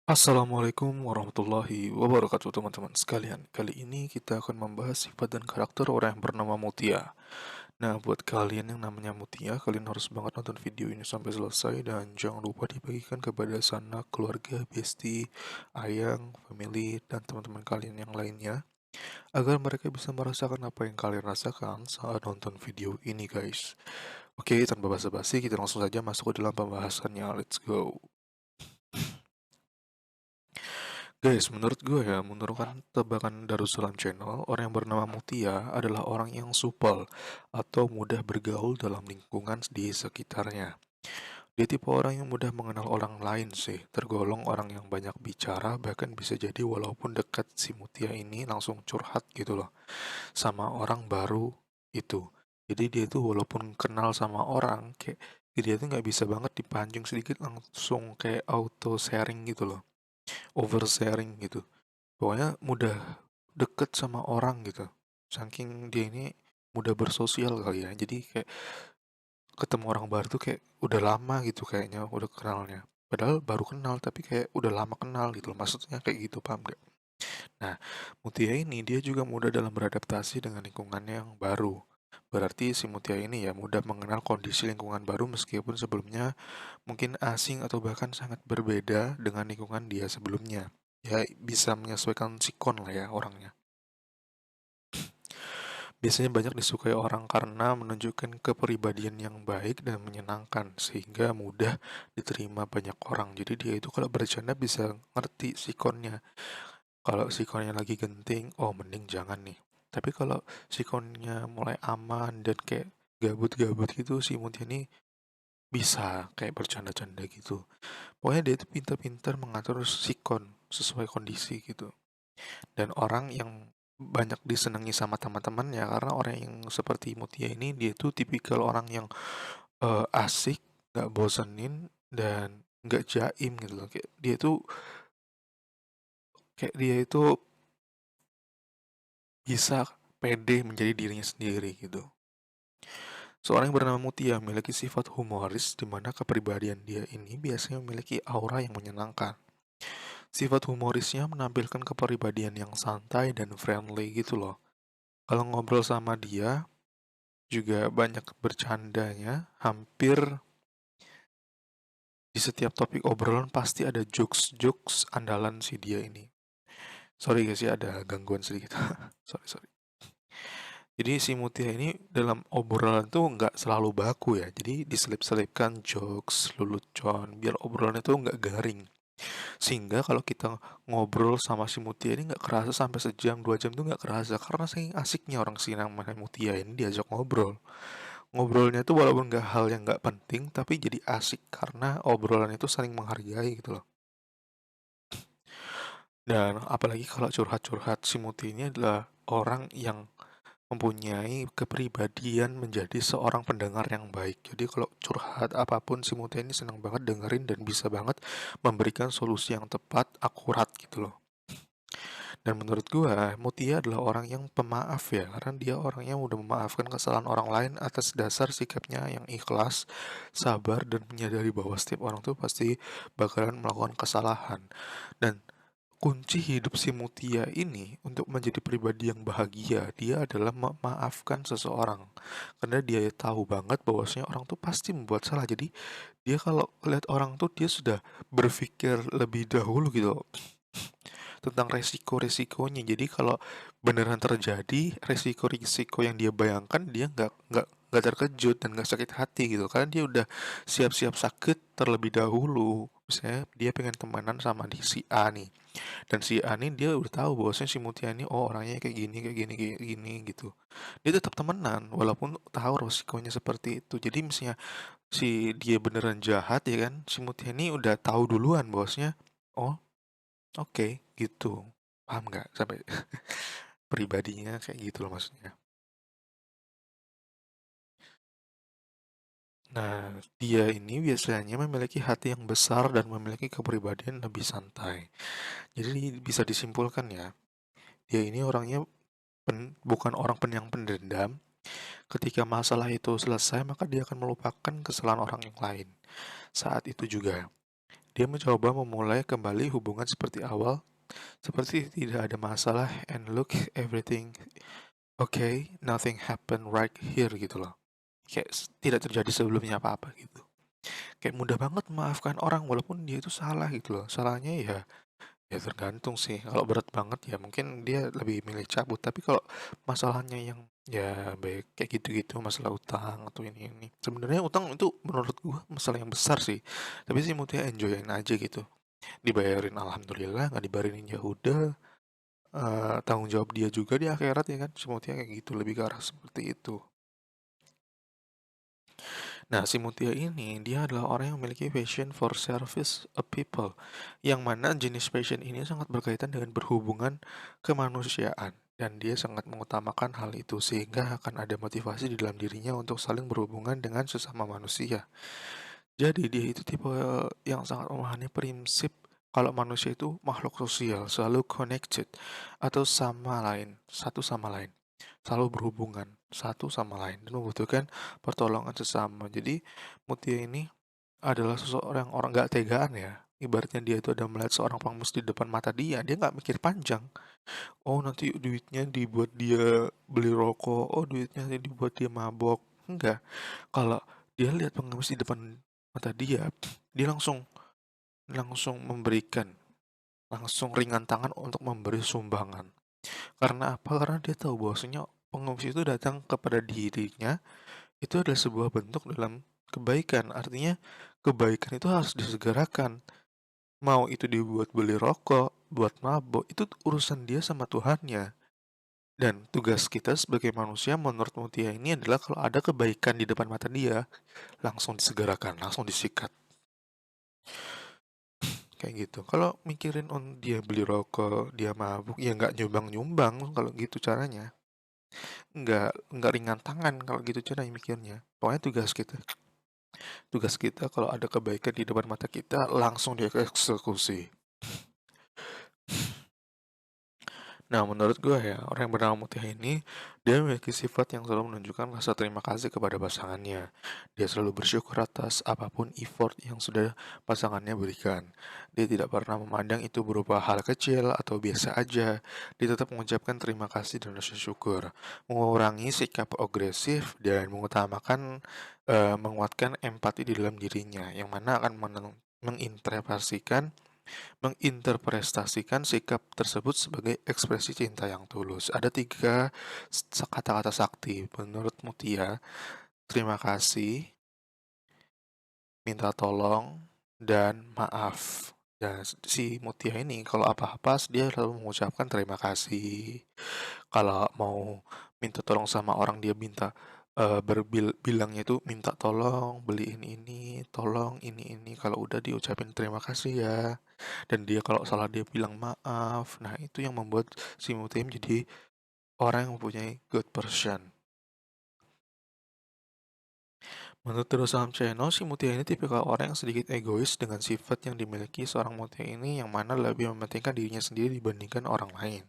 Assalamualaikum warahmatullahi wabarakatuh teman-teman sekalian. Kali ini kita akan membahas sifat dan karakter orang yang bernama Mutia. Nah, buat kalian yang namanya Mutia, kalian harus banget nonton video ini sampai selesai dan jangan lupa dibagikan kepada sanak, keluarga, bestie, ayang, family, dan teman-teman kalian yang lainnya agar mereka bisa merasakan apa yang kalian rasakan saat nonton video ini, guys. Oke, tanpa basa-basi, kita langsung saja masuk ke dalam pembahasannya. Let's go. Guys, menurut gue ya, menurut tebakan Darussalam Channel, orang yang bernama Mutia adalah orang yang supel atau mudah bergaul dalam lingkungan di sekitarnya. Dia tipe orang yang mudah mengenal orang lain sih, tergolong orang yang banyak bicara, bahkan bisa jadi walaupun dekat si Mutia ini langsung curhat gitu loh, sama orang baru itu. Jadi dia tuh walaupun kenal sama orang, kayak dia tuh nggak bisa banget dipancing sedikit langsung kayak auto sharing gitu loh, oversharing gitu. Pokoknya mudah deket sama orang gitu. Saking dia ini mudah bersosial kali ya. Jadi kayak ketemu orang baru tuh kayak udah lama gitu kayaknya udah kenalnya. Padahal baru kenal tapi kayak udah lama kenal gitu loh. Maksudnya kayak gitu, paham gak? Nah, Mutia ini dia juga mudah dalam beradaptasi dengan lingkungannya yang baru. Berarti si Mutia ini ya mudah mengenal kondisi lingkungan baru meskipun sebelumnya mungkin asing atau bahkan sangat berbeda dengan lingkungan dia sebelumnya. Ya bisa menyesuaikan sikon lah ya orangnya. Biasanya banyak disukai orang karena menunjukkan kepribadian yang baik dan menyenangkan, sehingga mudah diterima banyak orang. Jadi dia itu kalau bercanda bisa ngerti sikonnya. Kalau sikonnya lagi genting, oh mending jangan nih. Tapi kalau sikonnya mulai aman dan kayak gabut-gabut gitu, si Mutia ini bisa kayak bercanda-canda gitu. Pokoknya dia itu pintar-pintar mengatur sikon sesuai kondisi gitu. Dan orang yang banyak disenangi sama teman-temannya karena orang yang seperti Mutia ini dia tuh tipikal orang yang asik, nggak bosenin dan nggak jaim gitu loh. Kayak dia itu bisa pede menjadi dirinya sendiri gitu. Seorang yang bernama Mutia memiliki sifat humoris di mana kepribadian dia ini biasanya memiliki aura yang menyenangkan. Sifat humorisnya menampilkan kepribadian yang santai dan friendly gitu loh. Kalau ngobrol sama dia, juga banyak bercandanya, hampir di setiap topik obrolan pasti ada jokes-jokes andalan si dia ini. Sorry guys ya, ada gangguan sedikit. Sorry, sorry. Jadi si Mutia ini dalam obrolan tuh nggak selalu baku ya. Jadi diselip-selipkan jokes, lelucon, biar obrolan itu nggak garing. Sehingga kalau kita ngobrol sama si Mutia ini nggak kerasa sampai sejam, 2 jam tuh nggak kerasa. Karena saking asiknya orang si namanya Mutia ini diajak ngobrol. Ngobrolnya tuh walaupun nggak hal yang nggak penting, tapi jadi asik karena obrolan itu saling menghargai gitu loh. Dan apalagi kalau curhat-curhat, si Muti ini adalah orang yang mempunyai kepribadian menjadi seorang pendengar yang baik. Jadi kalau curhat apapun si Muti ini senang banget dengerin dan bisa banget memberikan solusi yang tepat, akurat gitu loh. Dan menurut gua, Mutia adalah orang yang pemaaf ya, karena dia orangnya mudah memaafkan kesalahan orang lain atas dasar sikapnya yang ikhlas, sabar, dan menyadari bahwa setiap orang tuh pasti bakalan melakukan kesalahan. Dan kunci hidup si Mutia ini untuk menjadi pribadi yang bahagia, dia adalah memaafkan seseorang. Karena dia tahu banget bahwasanya orang tuh pasti membuat salah. Jadi dia kalau lihat orang tuh dia sudah berpikir lebih dahulu gitu tentang resiko-resikonya. Jadi kalau beneran terjadi resiko-resiko yang dia bayangkan, dia nggak terkejut dan nggak sakit hati gitu karena dia udah siap-siap sakit terlebih dahulu. Misalnya dia pengen temenan sama si A nih, dan si A nih dia udah tahu bahwasanya si Mutia ini oh orangnya kayak gini gitu. Dia tetap temenan walaupun tahu resikonya seperti itu. Jadi misalnya si dia beneran jahat ya kan, si Mutia ini udah tahu duluan bahwasanya oh oke, gitu. Paham nggak sampai pribadinya kayak gitu loh maksudnya. Nah, dia ini biasanya memiliki hati yang besar dan memiliki kepribadian lebih santai. Jadi bisa disimpulkan ya, dia ini orangnya bukan orang yang pendendam. Ketika masalah itu selesai, maka dia akan melupakan kesalahan orang yang lain. Saat itu juga, Dia mencoba memulai kembali hubungan seperti awal, seperti tidak ada masalah and look everything okay, nothing happen right here gitu loh. Kayak tidak terjadi sebelumnya apa-apa gitu. Kayak mudah banget memaafkan orang walaupun dia itu salah gitu loh. Salahnya ya tergantung sih. Kalau berat banget ya mungkin dia lebih milih cabut. Tapi kalau masalahnya yang ya baik kayak gitu-gitu, masalah utang atau ini. Sebenarnya utang itu menurut gua masalah yang besar sih. Tapi sih mutia enjoyin aja gitu. Dibayarin alhamdulillah, nggak dibayarin ya udah. Tanggung jawab dia juga di akhirat ya kan. Si mutia kayak gitu, lebih ke arah seperti itu. Nah, si Mutia ini dia adalah orang yang memiliki passion for service of people, yang mana jenis passion ini sangat berkaitan dengan berhubungan kemanusiaan, dan dia sangat mengutamakan hal itu sehingga akan ada motivasi di dalam dirinya untuk saling berhubungan dengan sesama manusia. Jadi dia itu tipe yang sangat memahami prinsip kalau manusia itu makhluk sosial, selalu connected atau sama lain, satu sama lain, selalu berhubungan satu sama lain dan membutuhkan pertolongan sesama. Jadi Mutia ini adalah seseorang orang nggak tegaan ya. Ibaratnya dia itu ada melihat seorang pengemis di depan mata dia nggak mikir panjang. Oh nanti duitnya dibuat dia beli rokok, oh duitnya nanti dibuat dia mabok. Enggak. Kalau dia lihat pengemis di depan mata dia, dia langsung langsung memberikan, langsung ringan tangan untuk memberi sumbangan. Karena apa? Karena dia tahu bahwasanya pengemis itu datang kepada dirinya itu adalah sebuah bentuk dalam kebaikan. Artinya kebaikan itu harus disegerakan. Mau itu dibuat beli rokok, buat mabuk, itu urusan dia sama Tuhannya. Dan tugas kita sebagai manusia menurut Mutia ini adalah kalau ada kebaikan di depan mata dia, langsung disegerakan, langsung disikat. Kayak gitu. Kalau mikirin dia beli rokok, dia mabuk, ya nggak nyumbang-nyumbang kalau gitu caranya. Nggak ringan tangan kalau gitu caranya mikirnya. Pokoknya tugas kita kalau ada kebaikan di depan mata kita langsung dieksekusi. Nah, menurut gue ya, orang yang bernama Mutia ini, dia memiliki sifat yang selalu menunjukkan rasa terima kasih kepada pasangannya. Dia selalu bersyukur atas apapun effort yang sudah pasangannya berikan. Dia tidak pernah memandang itu berupa hal kecil atau biasa aja. Dia tetap mengucapkan terima kasih dan rasa syukur. Mengurangi sikap agresif dan mengutamakan, menguatkan empati di dalam dirinya, yang mana akan menginterpretasikan menginterpretasikan sikap tersebut sebagai ekspresi cinta yang tulus. Ada tiga kata-kata sakti menurut Mutia: terima kasih, minta tolong, dan maaf. Dan si Mutia ini kalau apa-apa dia selalu mengucapkan terima kasih. Kalau mau minta tolong sama orang dia minta bilangnya itu minta tolong beliin ini, tolong ini. Kalau udah diucapin terima kasih ya. Dan dia kalau salah dia bilang maaf. Nah, itu yang membuat si Mutia menjadi orang yang mempunyai good person. Menurut Darussalam Channel, si Mutia ini tipikal orang yang sedikit egois dengan sifat yang dimiliki seorang Mutia ini yang mana lebih mementingkan dirinya sendiri dibandingkan orang lain.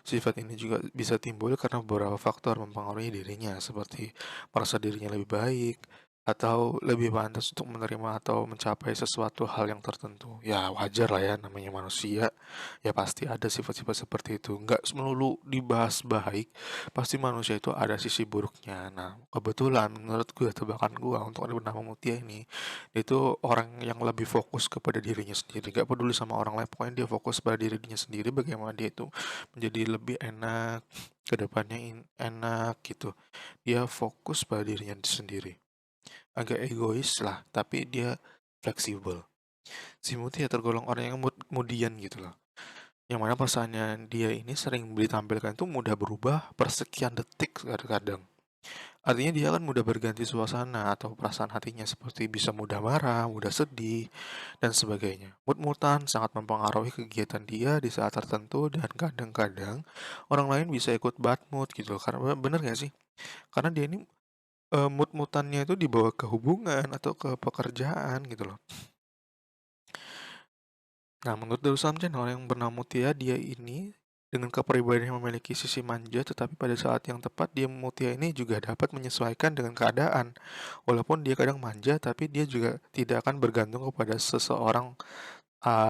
Sifat ini juga bisa timbul karena beberapa faktor mempengaruhi dirinya, seperti merasa dirinya lebih baik, atau lebih pantas untuk menerima atau mencapai sesuatu hal yang tertentu. Ya wajar lah ya, namanya manusia, ya pasti ada sifat-sifat seperti itu. Nggak melulu dibahas baik, pasti manusia itu ada sisi buruknya. Nah, kebetulan menurut gue, tebakan gue untuk yang bernama Mutia ini, dia itu orang yang lebih fokus kepada dirinya sendiri, gak peduli sama orang lain, pokoknya dia fokus pada dirinya sendiri, bagaimana dia itu menjadi lebih enak, kedepannya enak gitu. Dia fokus pada dirinya sendiri. Agak egois lah, tapi dia fleksibel. Si Muti ya tergolong orang yang kemudian gitu loh. Yang mana pasangannya dia ini sering ditampilkan itu mudah berubah per sekian detik kadang-kadang. Artinya dia kan mudah berganti suasana atau perasaan hatinya seperti bisa mudah marah, mudah sedih, dan sebagainya. Mood-moodan sangat mempengaruhi kegiatan dia di saat tertentu dan kadang-kadang orang lain bisa ikut bad mood gitu. Karena bener gak sih? Karena dia ini mood-moodannya itu dibawa ke hubungan atau ke pekerjaan gitu loh. Nah, menurut Darussalam Channel yang bernama Mutia, dia ini dengan kepribadian yang memiliki sisi manja, tetapi pada saat yang tepat Mutia ini juga dapat menyesuaikan dengan keadaan. Walaupun dia kadang manja, tapi dia juga tidak akan bergantung kepada seseorang,